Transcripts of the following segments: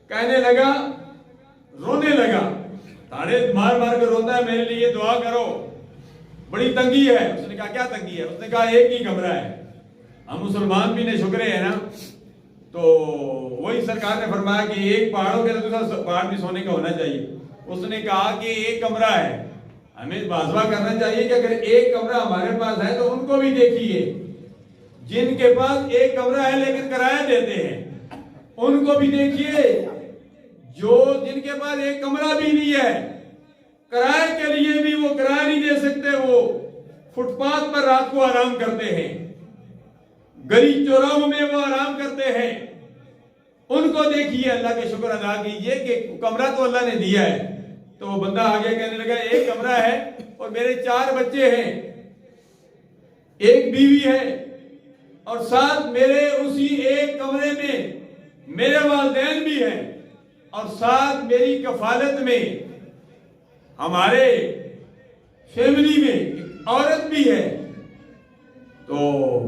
کہنے لگا، رونے لگا، تاڑے مار مار کر روتا ہے، میرے لیے دعا کرو، بڑی تنگی ہے۔ اس نے کہا کیا تنگی ہے؟ اس نے کہا ایک ہی کمرہ ہے، ہم مسلمان بھی نے شکرے ہیں نا، تو وہی سرکار نے فرمایا کہ ایک پہاڑوں کے دوسرا پہاڑ بھی سونے کا ہونا چاہیے۔ اس نے کہا کہ ایک کمرہ ہے، ہمیں بازوا کرنا چاہیے کہ اگر ایک کمرہ ہمارے پاس ہے تو ان کو بھی دیکھیے، جن کے پاس ایک کمرہ ہے لیکن کرایہ دیتے ہیں ان کو بھی دیکھیے، جو جن کے پاس ایک کمرہ بھی نہیں ہے، کرائے کے لیے بھی وہ کرایہ نہیں دے سکتے، وہ فٹ پاتھ پر رات کو آرام کرتے ہیں، گلی چوراہوں میں وہ آرام کرتے ہیں، ان کو دیکھیے، اللہ کے شکر ادا کیجئے کہ کمرہ تو اللہ نے دیا ہے۔ تو وہ بندہ آگے کہنے لگا ایک کمرہ ہے اور میرے 4 بچے ہیں، ایک بیوی ہے، اور ساتھ میرے اسی ایک کمرے میں میرے والدین بھی ہیں، اور ساتھ میری کفالت میں ہمارے فیملی میں ایک عورت بھی ہے، تو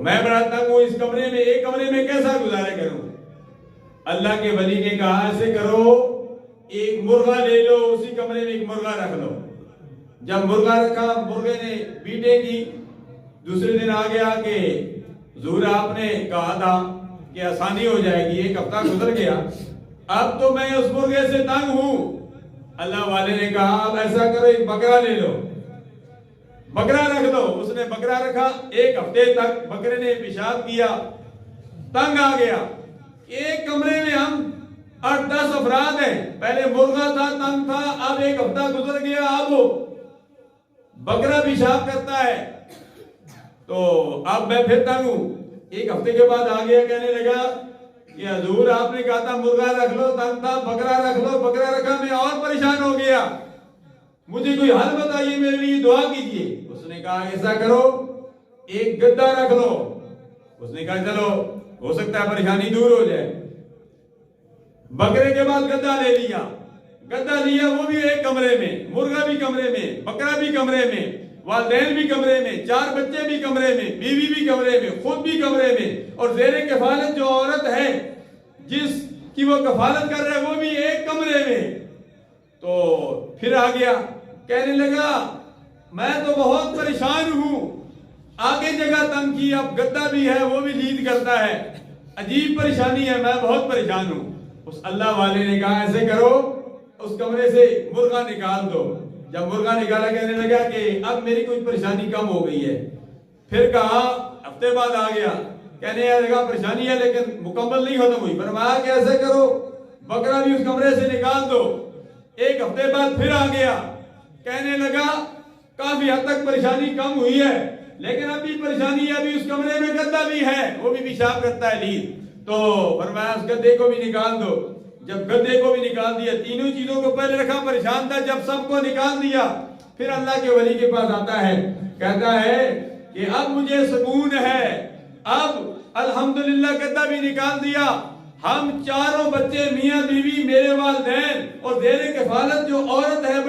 میں بڑا تنگ ہوں، اس کمرے میں ایک کمرے میں کیسا گزارے کروں؟ اللہ کے ولی نے کہا ایسے کرو، ایک مرغا لے لو، اسی کمرے میں ایک مرغا رکھ لو۔ جب مرغا رکھا، مرغے نے بیٹے کی، دوسرے دن آ گیا کہ حضور آپ نے کہا تھا کہ آسانی ہو جائے گی، ایک ہفتہ گزر گیا، اب تو میں اس مرغے سے تنگ ہوں۔ اللہ والے نے کہا اب ایسا کرو، ایک بکرا لے لو، بکرا رکھ دو۔ اس نے بکرا رکھا، ایک ہفتے تک بکرے نے پیشاب کیا، تنگ آ گیا، ایک کمرے میں ہم 8-10 افراد ہیں، پہلے مرغا تھا، تنگ تھا، اب ایک ہفتہ گزر گیا، اب بکرا پیشاب کرتا ہے، تو اب میں پھر تنگ ہوں۔ ایک ہفتے کے بعد آ گیا، کہنے لگا کہ حضور آپ نے کہا تھا مرغا رکھ لو، تنگ تھا، بکرا رکھ لو، بکرا رکھا، میں اور پریشان ہو گیا، مجھے کوئی حل بتائیے، میرے لیے دعا کیجئے۔ اس نے کہا ایسا کرو، ایک گدا رکھ لو۔ اس نے کہا چلو ہو سکتا ہے پریشانی دور ہو جائے۔ بکرے کے بعد گدا لے لیا، گدا لیا، وہ بھی ایک کمرے میں، مرغا بھی کمرے میں، بکرا بھی کمرے میں، والدین بھی کمرے میں، 4 بچے بھی کمرے میں، بیوی بھی کمرے میں، خود بھی کمرے میں، اور زیر کفالت جو عورت ہے جس کی وہ کفالت کر رہے وہ بھی ایک کمرے میں۔ تو پھر آ گیا، کہنے لگا میں تو بہت پریشان ہوں، آگے جگہ تنگ کی، اب گدا بھی ہے، وہ بھی لیڈ کرتا ہے، عجیب پریشانی ہے، میں بہت پریشان ہوں۔ اس اللہ والے نے کہا ایسے کرو، اس کمرے سے مرغا نکال دو۔ جب مرغا نکالا، کہنے لگا کہ اب میری کوئی پریشانی کم ہو گئی ہے۔ پھر کہا، ہفتے بعد آ گیا، کہنے لگا پریشانی ہے لیکن مکمل نہیں ختم ہوئی۔ فرمایا کہ ایسے کرو، بکرا بھی اس کمرے سے نکال دو۔ ایک ہفتے بعد پھر آ گیا، کہنے لگا کافی حد تک پریشانی کم ہوئی ہے لیکن اب بھی پریشانی ہے، ابھی اس کمرے میں گدا بھی ہے، وہ بھی پیشاب کرتا ہے لیڈ۔ تو فرمایا اس گدے کو بھی نکال دو۔ جب گدے کو بھی نکال دیا، تینوں چیزوں کو پہلے رکھا، پریشان تھا، جب سب کو نکال دیا، پھر اللہ کے ولی کے پاس آتا ہے، کہتا ہے کہ اب مجھے سکون ہے، اب الحمدللہ گدا بھی نکال دیا، ہم 4 بچے، میاں بیوی، میرے والدین، اور زیر کفالت جو عورت ہے